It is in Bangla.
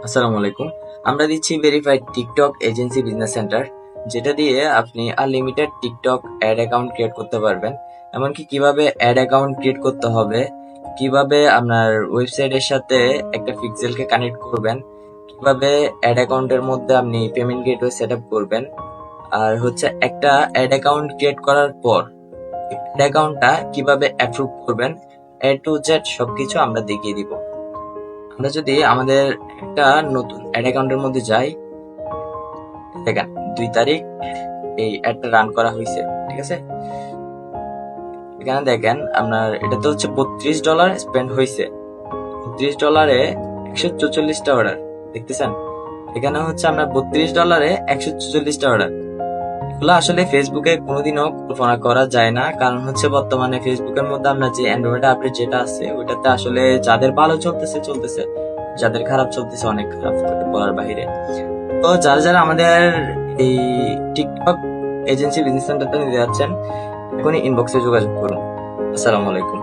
আসসালামু আলাইকুম। আমরা দিচ্ছি verified TikTok agency business centre, যেটা দিয়ে আপনি unlimited TikTok ad account create করতে পারবেন। এমনকি কিভাবে অ্যাড অ্যাকাউন্ট ক্রিয়েট করতে হবে, কিভাবে আপনার ওয়েবসাইটের সাথে একটা পিক্সেলকে কানেক্ট করবেন, কিভাবে অ্যাড অ্যাকাউন্টের মধ্যে আপনি পেমেন্ট গেটওয়ে সেট আপ করবেন, আর হচ্ছে একটা অ্যাড অ্যাকাউন্ট ক্রিয়েট করার পর অ্যাড অ্যাকাউন্টটা কিভাবে অ্যাপ্রুভ করবেন, এ টু জেড সবকিছু আমরা দেখিয়ে দিব। আমরা যদি আমাদের একটা নতুন অ্যাড অ্যাকাউন্টের মধ্যে যাই, দেখেন 2 তারিখ এই অ্যাডটা রান করা হয়েছে, ঠিক আছে। এখানে দেখেন আপনার এটাতে হচ্ছে $32 স্পেন্ড হয়েছে। $32 144টা অর্ডার দেখতেছেন। এখানে হচ্ছে আপনার $32 144টা অর্ডার। এগুলো আসলে ফেসবুকে কোনোদিনও কল্পনা করা যায় না, কারণ হচ্ছে বর্তমানে ফেসবুকের মধ্যে আপনার যে অ্যান্ড্রয়েড আপডেট যেটা আছে ওইটাতে আসলে যাদের ভালো চলতেছে, যাদের খারাপ চলতেছে অনেক খারাপ, বলার বাইরে। তো যারা যারা আমাদের এই টিকটক এজেন্সি বিজনেস সেন্টারটা নিতে যাচ্ছেন, এখনই ইনবক্সে যোগাযোগ করুন। আসসালামু আলাইকুম।